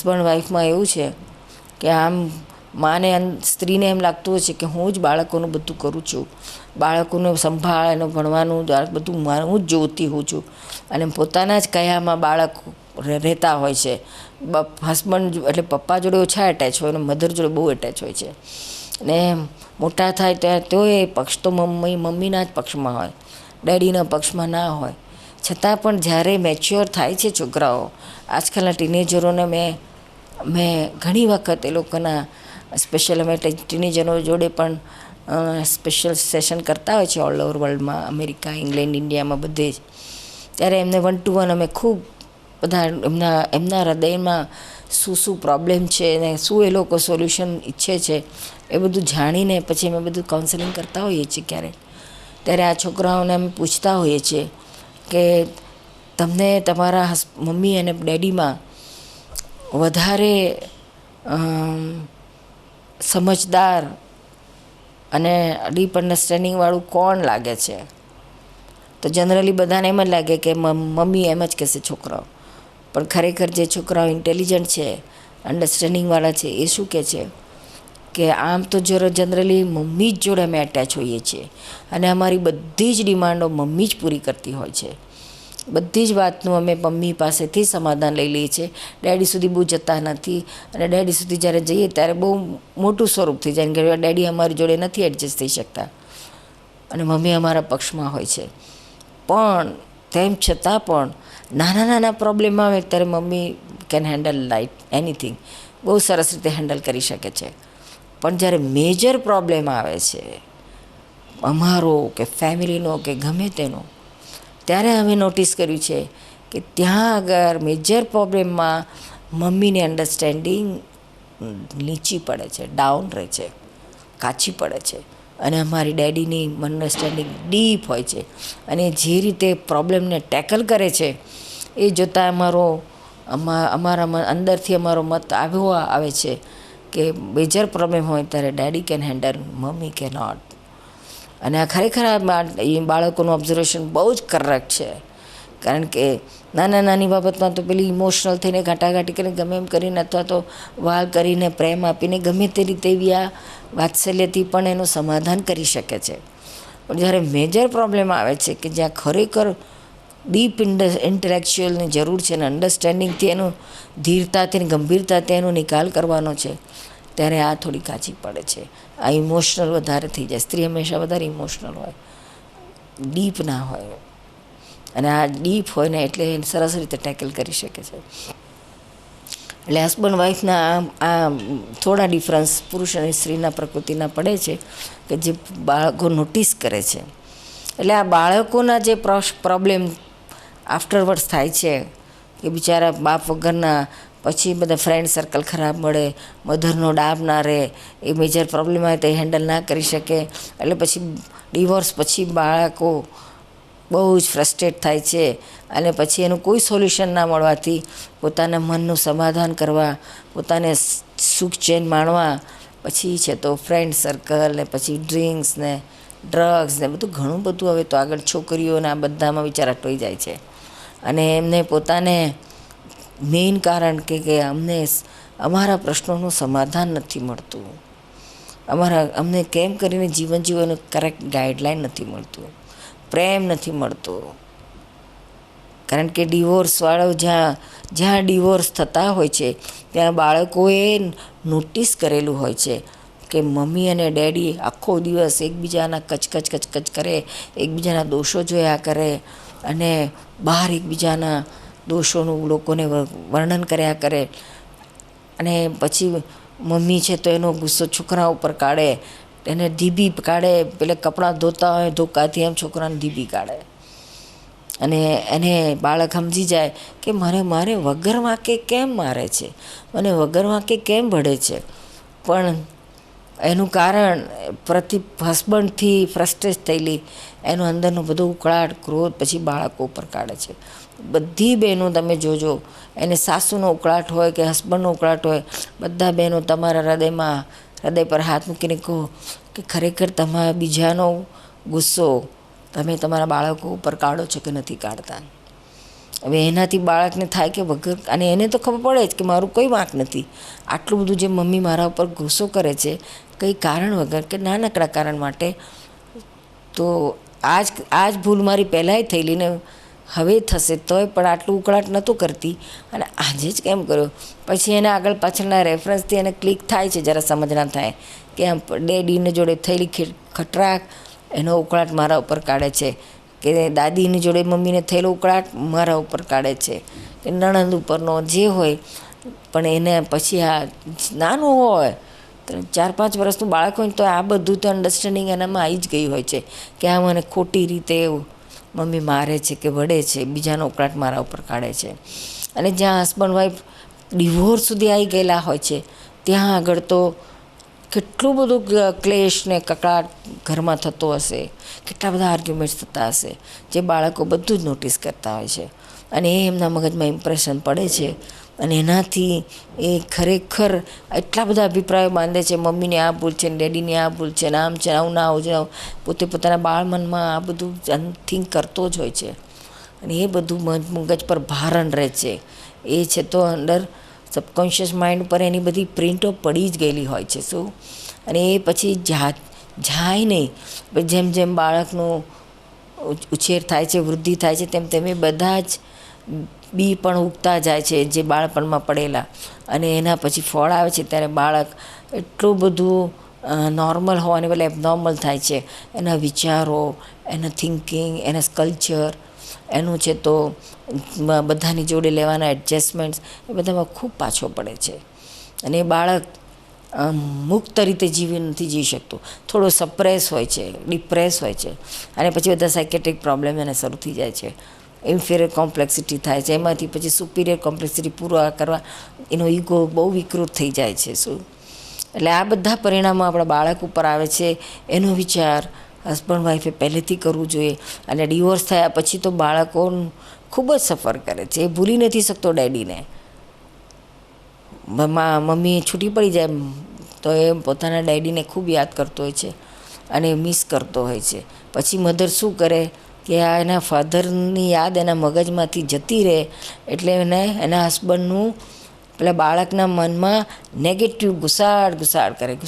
Husband વાઈફમાં એવું છે કે આમ માને સ્ત્રીને એમ લાગતું હોય છે કે હું જ બાળકોનું બધું કરું છું, બાળકોનું સંભાળ એનું ભણવાનું બધું હું જ જોતી હોઉં છું, અને પોતાના જ કયામાં બાળક રહેતા હોય છે. હસબન્ડ એટલે પપ્પા જોડે ઓછા એટેચ હોય અને મધર જોડે બહુ એટેચ હોય છે. ને મોટા થાય ત્યારે તો એ પક્ષ તો મમ્મીના જ પક્ષમાં હોય, ડેડીના પક્ષમાં ના હોય. છતાં પણ જ્યારે મેચ્યોર થાય છે છોકરાઓ, આજકાલના ટીનેજરોને મેં ઘણી વખત એ લોકોના સ્પેશિયલ અમે ટીનેજરો જોડે પણ સ્પેશિયલ સેશન કરતા હોય છે ઓલ ઓવર વર્લ્ડમાં, અમેરિકા, ઇંગ્લેન્ડ, ઇન્ડિયામાં બધે જ. ત્યારે એમને 1 to 1 અમે ખૂબ બધા એમના હૃદયમાં શું પ્રોબ્લેમ છે ને શું એ લોકો સોલ્યુશન ઈચ્છે છે એ બધું જાણીને પછી અમે બધું કાઉન્સેલિંગ કરતા હોઈએ છીએ ક્યારેક. ત્યારે આ છોકરાઓને અમે પૂછતા હોઈએ છીએ કે તમને તમારા મમ્મી અને ડેડીમાં વધારે સમજદાર અને ડીપ અન્ડરસ્ટેન્ડિંગવાળું કોણ લાગે છે? તો જનરલી બધાને એમ જ લાગે કે મમ્મી, એમ જ કહેશે છોકરાઓ. પણ ખરેખર જે છોકરાઓ ઇન્ટેલિજન્ટ છે, અન્ડરસ્ટેન્ડિંગવાળા છે, એ શું કહે છે કે આમ તો જનરલી મમ્મી જ જોડે અમે એટેચ હોઈએ છીએ અને અમારી બધી જ ડિમાન્ડો મમ્મી જ પૂરી કરતી હોય છે. બધી જ વાતનું અમે મમ્મી પાસેથી સમાધાન લઈ લઈએ છીએ, ડેડી સુધી બહુ જતા નથી. અને ડેડી સુધી જ્યારે જઈએ ત્યારે બહુ મોટું સ્વરૂપ થઈ જાય કે ડેડી અમારી જોડે નથી એડજસ્ટ થઈ શકતા અને મમ્મી અમારા પક્ષમાં હોય છે. પણ તેમ છતાં પણ નાના પ્રોબ્લેમ આવે ત્યારે mummy can handle light anything, બહુ સરસ રીતે હેન્ડલ કરી શકે છે. પણ જ્યારે મેજર પ્રોબ્લેમ આવે છે અમારો કે ફેમિલીનો કે ગમે તેનો, ત્યારે અમે નોટિસ કર્યું છે કે ત્યાં આગળ મેજર પ્રોબ્લેમમાં મમ્મીની અન્ડરસ્ટેન્ડિંગ નીચી પડે છે, ડાઉન રહે છે, કાચી પડે છે. અને અમારી ડેડીની અન્ડરસ્ટેન્ડિંગ ડીપ હોય છે. અને જે રીતે પ્રોબ્લેમને ટેકલ કરે છે એ જોતાં અમારા અંદરથી અમારો મત આવ્યો આવે છે કે મેજર પ્રોબ્લેમ હોય ત્યારે ડેડી કેન હેન્ડલ, મમ્મી કે નોટ. અને આ ખરેખર બાળકોનું ઓબ્ઝર્વેશન બહુ જ કરેક્ટ છે. કારણ કે નાની બાબતમાં તો પેલી ઇમોશનલ થઈને ઘાટાઘાટી કરીને ગમે એમ કરીને અથવા તો વાલ કરીને પ્રેમ આપીને ગમે તે રીતે એવી આ વાત્સલ્યથી પણ એનું સમાધાન કરી શકે છે. પણ જ્યારે મેજર પ્રોબ્લેમ આવે છે કે જ્યાં ખરેખર ડીપ ઇન્ટેલેક્ચ્યુઅલની જરૂર છે અને અન્ડરસ્ટેન્ડિંગથી એનું ધીરતાથી અને ગંભીરતાથી એનો નિકાલ કરવાનો છે, ત્યારે આ થોડી કાચી પડે છે. આ ઇમોશનલ વધારે થઈ જાય. સ્ત્રી હંમેશા વધારે ઇમોશનલ હોય, ડીપ ના હોય. અને આ ડીપ હોય ને એટલે સરસ રીતે ટેકલ કરી શકે છે. એટલે હસબન્ડ વાઈફના આ થોડા ડિફરન્સ પુરુષ અને સ્ત્રીના પ્રકૃતિના પડે છે કે જે બાળકો નોટિસ કરે છે. એટલે આ બાળકોના જે પ્રોબ્લેમ આફ્ટરવર્ડ્સ થાય છે કે બિચારા બાપ વગરના, પછી બધા ફ્રેન્ડ સર્કલ ખરાબ મળે, મધરનો ડાબ ના રહે, એ મેજર પ્રોબ્લેમ આવે તો એ હેન્ડલ ના કરી શકે. એટલે પછી ડિવોર્સ પછી બાળકો બહુ જ ફ્રસ્ટ્રેટ થાય છે. અને પછી એનું કોઈ સોલ્યુશન ના મળવાથી પોતાના મનનું સમાધાન કરવા, પોતાને સુખ ચેન માણવા પછી છે તો ફ્રેન્ડ સર્કલ ને પછી ડ્રિંક્સ ને ડ્રગ્સ ને બધું ઘણું બધું હવે તો આગળ છોકરીઓને આ બધામાં બિચારા ટોઈ જાય છે. અને એમને પોતાને મેઇન કારણ કે અમને અમારા પ્રશ્નોનું સમાધાન નથી મળતું, અમને કેમ કરીને જીવન જીવવાનું કરેક્ટ ગાઈડલાઈન નથી મળતું, પ્રેમ નથી મળતો. કારણ કે ડિવોર્સવાળો જ્યાં ડિવોર્સ થતા હોય છે ત્યાં બાળકોએ નોટિસ કરેલું હોય છે કે મમ્મી અને ડેડી આખો દિવસ એકબીજાના કચકચ કરે, એકબીજાના દોષો જોયા કરે અને બહાર એકબીજાના દોષોનું લોકોને વર્ણન કર્યા કરે. અને પછી મમ્મી છે તો એનો ગુસ્સો છોકરા ઉપર કાઢે, એને ધીબી કાઢે, પેલે કપડાં ધોતા હોય ધોકાથી એમ છોકરાને ધીબી કાઢે. અને એને બાળક સમજી જાય કે મારે વગર વાંકે કેમ મારે છે, મને વગર વાંકે કેમ ભળે છે. પણ એનું કારણ હસબન્ડથી ફ્રસ્ટ્રેટ થયેલી એનો અંદરનો બધો ઉકળાટ, ક્રોધ પછી બાળકો ઉપર કાઢે છે. બધી બહેનો તમે જોજો, એને સાસુનો ઉકળાટ હોય કે હસબન્ડનો ઉકળાટ હોય, બધા બહેનો તમારા હૃદય પર હાથ મૂકીને કહો કે ખરેખર તમારા બીજાનો ગુસ્સો તમે તમારા બાળકો ઉપર કાઢો છો કે નથી કાઢતા. હવે એનાથી બાળકને થાય કે વગર, અને એને તો ખબર પડે જ કે મારું કોઈ વાંક નથી. આટલું બધું જે મમ્મી મારા ઉપર ગુસ્સો કરે છે કંઈ કારણ વગર કે નાનકડા કારણ માટે, તો આજ ભૂલ મારી પહેલાંય થયેલી ને હવે થશે તોય પણ આટલું ઉકળાટ નહોતું કરતી, અને આજે જ કેમ કર્યો. પછી એના આગળ પાછળના રેફરન્સથી એને ક્લિક થાય છે, જરા સમજ ના થાય કે આમ ડેડીને જોડે થયેલી ખટરાક એનો ઉકળાટ મારા ઉપર કાઢે છે, કે દાદીની જોડે મમ્મીને થયેલો ઉકળાટ મારા ઉપર કાઢે છે, કે નણંદ ઉપરનો જે હોય. પણ એને પછી આ નાનું હોય 4-5 વર્ષનું બાળક હોય તો આ બધું તો અન્ડરસ્ટેન્ડિંગ એનામાં આવી જ ગઈ હોય છે કે આ મને ખોટી રીતે મમ્મી મારે છે કે વડે છે, બીજાનો ઉકળાટ મારા ઉપર કાઢે છે. અને જ્યાં હસબન્ડ વાઈફ ડિવોર્સ સુધી આવી ગયેલા હોય છે ત્યાં આગળ તો કેટલું બધું ક્લેશ ને કકળાટ ઘરમાં થતો હશે, કેટલા બધા આર્ગ્યુમેન્ટ્સ થતા હશે, જે બાળકો બધું જ નોટિસ કરતા હોય છે. અને એ એમના મગજમાં ઇમ્પ્રેશન પડે છે, અને એનાથી એ ખરેખર એટલા બધા અભિપ્રાયો બાંધે છે, મમ્મીની આ ભૂલ છે ને ડેડીની આ ભૂલ છે ને આમ છે, આવું ના આવું છે. પોતે પોતાના બાળ મનમાં આ બધું થિંક કરતો જ હોય છે, અને એ બધું મગજ પર ભારણ રહે છે. એ છે તો અંદર સબકોન્શિયસ માઇન્ડ પર એની બધી પ્રિન્ટો પડી જ ગયેલી હોય છે. શું? અને એ પછી જાય નહીં. જેમ જેમ બાળકનું ઉછેર થાય છે, વૃદ્ધિ થાય છે, તેમ તેમ એ બધા જ બી પણ ઉગતા જાય છે જે બાળપણમાં પડેલા, અને એના પછી ફળ આવે છે ત્યારે બાળક એટલું બધું નોર્મલ હોવાને બદલે એબનોર્મલ થાય છે. એના વિચારો, એના થિંકિંગ, એના કલ્ચર, એનું છે તો બધાની જોડે લેવાના એડજસ્ટમેન્ટ્સ, એ બધામાં ખૂબ પાછો પડે છે. અને એ બાળક મુક્ત રીતે નથી જીવી શકતું, થોડો સપ્રેસ હોય છે, ડિપ્રેસ હોય છે, અને પછી બધા સાયકેટ્રિક પ્રોબ્લેમ એને શરૂ થઈ જાય છે. ઇન્ફિરિયર કોમ્પ્લેક્સિટી થાય છે, એમાંથી પછી સુપિરિયર કોમ્પ્લેક્સિટી પૂરા કરવા એનો ઈગો બહુ વિકૃત થઈ જાય છે. શું? એટલે આ બધા પરિણામો આપણા બાળક ઉપર આવે છે. એનો વિચાર હસબન્ડ વાઈફે પહેલેથી કરવું જોઈએ. અને ડિવોર્સ થયા પછી તો બાળકો ખૂબ જ સફર કરે છે. એ ભૂલી નથી શકતો ડેડીને. મમ્મી છૂટી પડી જાય તો એ પોતાના ડેડીને ખૂબ યાદ કરતો હોય છે અને મિસ કરતો હોય છે. પછી મધર શું કરે કે આ એના ફાધરની યાદ એના મગજમાંથી જતી રહે, એટલે એને એના હસબન્ડનું પેલા બાળકના મનમાં નેગેટિવ ઘુસાડ કરે કે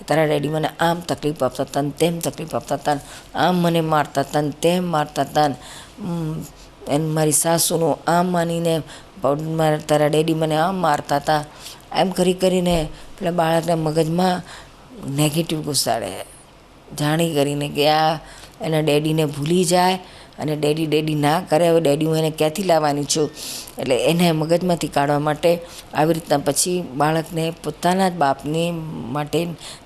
તારા ડેડી મને આમ તકલીફ આપતા હતા ને તેમ તકલીફ આપતા હતા, આમ મને મારતા હતા ને તેમ મારતા હતા, એને મારી સાસુનું આમ માનીને તારા ડેડી મને આમ મારતા હતા. એમ કરીને પેલા બાળકના મગજમાં નેગેટિવ ઘુસાડે, જાણી કરીને કે આ એના ડેડીને ભૂલી જાય અને ડેડી ના કરે. હવે ડેડી હું એને ક્યાંથી લાવવાની છું, એટલે એને મગજમાંથી કાઢવા માટે આવી રીતના પછી બાળકને પોતાના જ બાપની માટે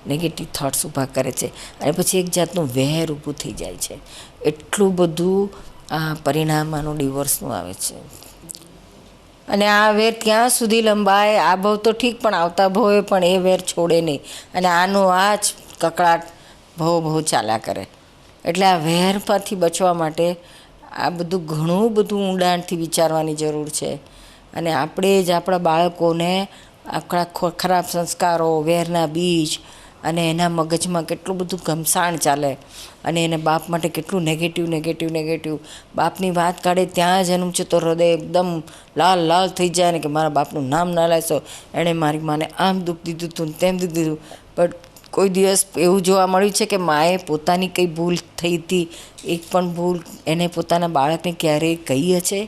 નેગેટિવ થોટ્સ ઊભા કરે છે, અને પછી એક જાતનું વેર ઊભું થઈ જાય છે. એટલું બધું આ પરિણામ આનું ડિવોર્સનું આવે છે. અને આ વેર ત્યાં સુધી લંબાય, આ ભાવ તો ઠીક, પણ આવતા ભાવે પણ એ વેર છોડે નહીં, અને આનું આ જ કકળાટ બહુ ચાલ્યા કરે. એટલે આ વેર પરથી બચવા માટે આ બધું ઘણું બધું ઊંડાણથી વિચારવાની જરૂર છે. અને આપણે જ આપણા બાળકોને આપણા ખરાબ સંસ્કારો, વેરના બીજ, અને એના મગજમાં કેટલું બધું ઘમસાણ ચાલે, અને એને બાપ માટે કેટલું નેગેટિવ બાપની વાત કાઢે ત્યાં જ એનું છે તો હૃદય એકદમ લાલ થઈ જાય ને કે મારા બાપનું નામ ના લેશો, એણે મારી માને આમ દુઃખ દીધું હતું તેમ દીધું. બટ કોઈ દિવસ એવું જોવા મળ્યું છે કે માએ પોતાની કંઈ ભૂલ થઈ હતી, એક પણ ભૂલ એને પોતાના બાળકને ક્યારેય કહી હશે?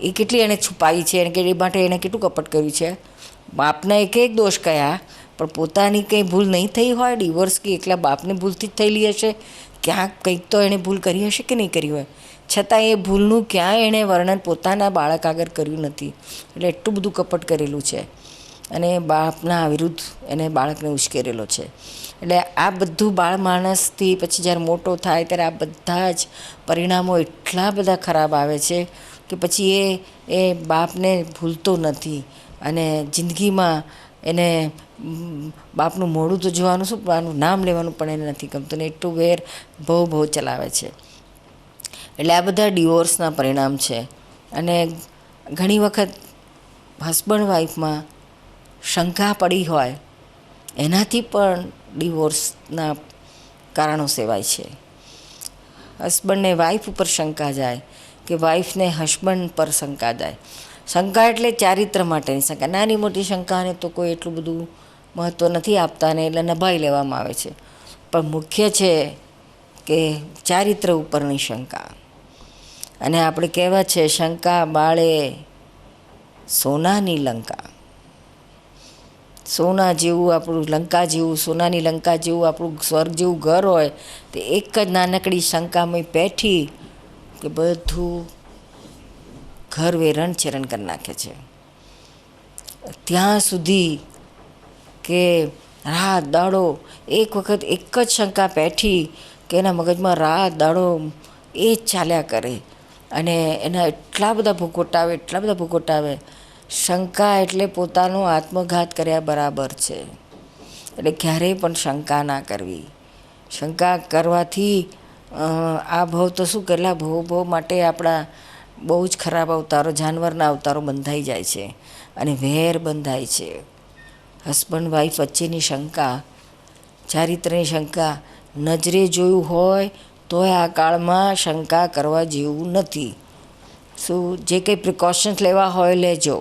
એ કેટલી એણે છુપાવી છે, અને કે એ માટે એણે કેટલું કપટ કર્યું છે. બાપના એક દોષ કયા, પણ પોતાની કંઈ ભૂલ નહીં થઈ હોય. ડિવોર્સ કે એકલા બાપને ભૂલથી જ થયેલી હશે, ક્યાંક કંઈક તો એણે ભૂલ કરી હશે કે નહીં કરી હોય, છતાં એ ભૂલનું ક્યાંય એણે વર્ણન પોતાના બાળક આગળ કર્યું નથી. એટલે એટલું બધું કપટ કરેલું છે, અને બાપના વિરુદ્ધ એને બાળકને ઉશ્કેરેલો છે. એટલે આ બધું બાળ માણસથી પછી જ્યારે મોટો થાય ત્યારે આ બધા જ પરિણામો એટલા બધા ખરાબ આવે છે કે પછી એ બાપને ભૂલતો નથી, અને જિંદગીમાં એને બાપનું મોઢું તો જોવાનું શું, આનું નામ લેવાનું પણ એને નથી ગમતું, ને એટલું વેર બહુ ચલાવે છે. એટલે આ બધા ડિવોર્સના પરિણામ છે. અને ઘણી વખત હસબન્ડ વાઈફમાં શંકા પડી હોય એનાથી પણ ડિવોર્સના કારણો સેવાય છે. હસબન્ડને વાઈફ ઉપર શંકા જાય કે વાઈફને હસબન્ડ પર શંકા જાય. શંકા એટલે ચારિત્ર માટેની શંકા. નાની મોટી શંકાને તો કોઈ એટલું બધું મહત્ત્વ નથી આપતા ને એટલે નભાઈ લેવામાં આવે છે. પણ મુખ્ય છે કે ચારિત્ર ઉપરની શંકા. અને આપણે કહેવત છે, શંકા બાળે સોનાની લંકા. સોના જેવું આપણું લંકા જેવું, સોનાની લંકા જેવું આપણું સ્વર્ગ જેવું ઘર હોય તે એક જ નાનકડી શંકામય પેઠી કે બધું ઘર વેરણ ચેરણ કરી નાખે છે. ત્યાં સુધી કે રાત દાડો એક વખત એક જ શંકા પેઠી કે એના મગજમાં રાત દાડો એ જ ચાલ્યા કરે અને એના એટલા બધા ભૂકોટા આવે. શંકા એટલે પોતાનો આત્મઘાત કર્યા બરાબર છે. એટલે ક્યારેય પણ શંકા ના કરવી. શંકા કરવાથી આ ભવ તો શું, કેટલા ભવ માટે આપણા બહુ જ ખરાબ અવતારો, જાનવરના અવતારો બંધાઈ જાય છે અને વેર બંધાય છે. હસબન્ડ વાઈફ વચ્ચેની શંકા, ચારિત્રની શંકા નજરે જોયું હોય તોય આ કાળમાં શંકા કરવા જેવું નથી. શું જે કંઈ પ્રિકોશન્સ લેવા હોય લેજો,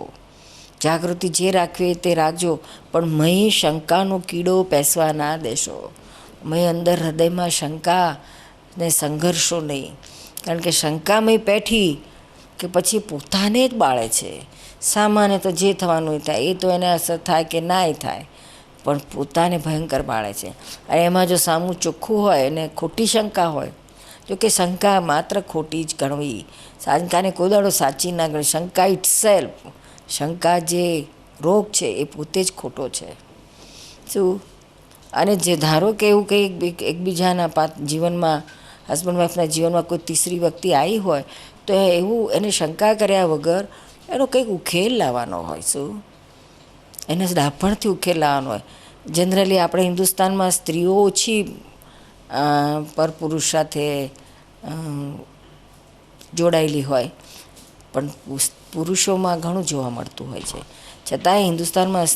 જાગૃતિ જે રાખવી તે રાખજો, પણ મહી શંકાનો કીડો પેસવા ના દેશો. મહી અંદર હૃદયમાં શંકા ને સંઘર્ષો નહીં. કારણ કે શંકામય પેઠી કે પછી પોતાને જ બાળે છે. સામાન્ય તો જે થવાનું થાય એ તો એને અસર થાય કે નાય થાય, પણ પોતાને ભયંકર બાળે છે. અને એમાં જો સામું ચોખ્ખું હોય અને ખોટી શંકા હોય, જો કે શંકા માત્ર ખોટી જ ગણવી, શંકાને કોઈ દાડો સાચી ના ગણવી. શંકા ઇટસેલ્ફ, શંકા જે રોગ છે એ પોતે જ ખોટો છે. શું અને જે ધારો કે એવું કંઈ એકબીજાના જીવનમાં, હસબન્ડ વાઈફના જીવનમાં કોઈ તીસરી વ્યક્તિ આવી હોય તો એવું એને શંકા કર્યા વગર એનો કંઈક ઉકેલ લાવવાનો હોય. શું એને ડાપણથી ઉકેલ લાવવાનો હોય. જનરલી આપણે હિન્દુસ્તાનમાં સ્ત્રીઓ ઓછી પર પુરુષ સાથે જોડાયેલી હોય, પણ પુરુષોમાં ઘણું જોવા મળતું હોય છે. છતાંય હિન્દુસ્તાનમાં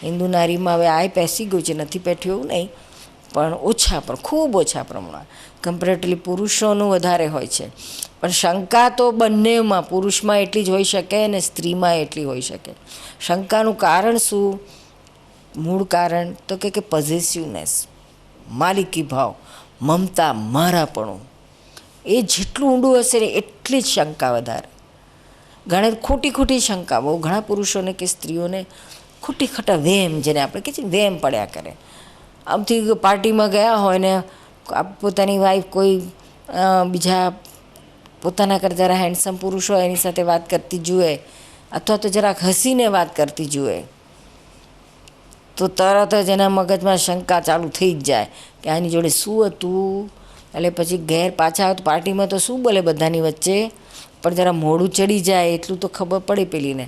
હિન્દુ નારીમાં હવે આ પેસી ગયું છે, નથી પેઠ્યું એવું નહીં, પણ ઓછા, પણ ખૂબ ઓછા પ્રમાણમાં કમ્પેરેટિવલી પુરુષોનું વધારે હોય છે. પણ શંકા તો બંનેમાં, પુરુષમાં એટલી જ હોઈ શકે અને સ્ત્રીમાં એટલી હોઈ શકે. શંકાનું કારણ શું? મૂળ કારણ તો કે પોઝેસિવનેસ, માલિકી ભાવ, મમતા, મારાપણું. એ જેટલું ઊંડું હશે ને એટલી જ શંકા વધારે. ઘણા ખોટી શંકા બહુ ઘણા પુરુષોને કે સ્ત્રીઓને ખોટા વેમ, જેને આપણે કહે છે વેમ પડ્યા કરે. આમથી પાર્ટીમાં ગયા હોય ને પોતાની વાઈફ કોઈ બીજા પોતાના કરતાં જરા હેન્ડસમ પુરુષ હોય એની સાથે વાત કરતી જુએ, અથવા તો જરાક હસીને વાત કરતી જુએ, તો તરત જ એના મગજમાં શંકા ચાલુ થઈ જ જાય કે આની જોડે શું હતું. એટલે પછી ઘેર પાછા આવે તો પાર્ટીમાં તો શું બોલે બધાની વચ્ચે, પણ જરા મોઢું ચડી જાય એટલું તો ખબર પડે પેલીને.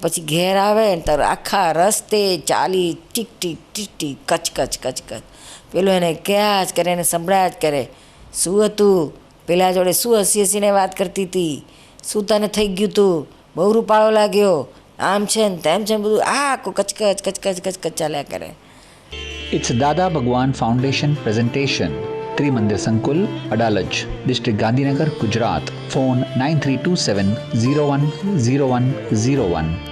પછી ઘેર આવે ને તાર આખા રસ્તે ચાલી ટીક ટીક ટીક ટીક કચ કચ પેલું એને ક્યાં જ કરે, એને સંભળાયા જ કરે. શું હતું પેલા જોડે, શું હસીને વાત કરતી હતી, શું તને થઈ ગયું તું, બહુ રૂપાળો લાગ્યો, આમ છે ને તેમ છે, બધું આખું કચકચ ચાલ્યા કરે. It's Dada Bhagwan Foundation presentation. Trimandir Sankul, Adalaj, District Gandhinagar, Gujarat. Phone 9327 010101.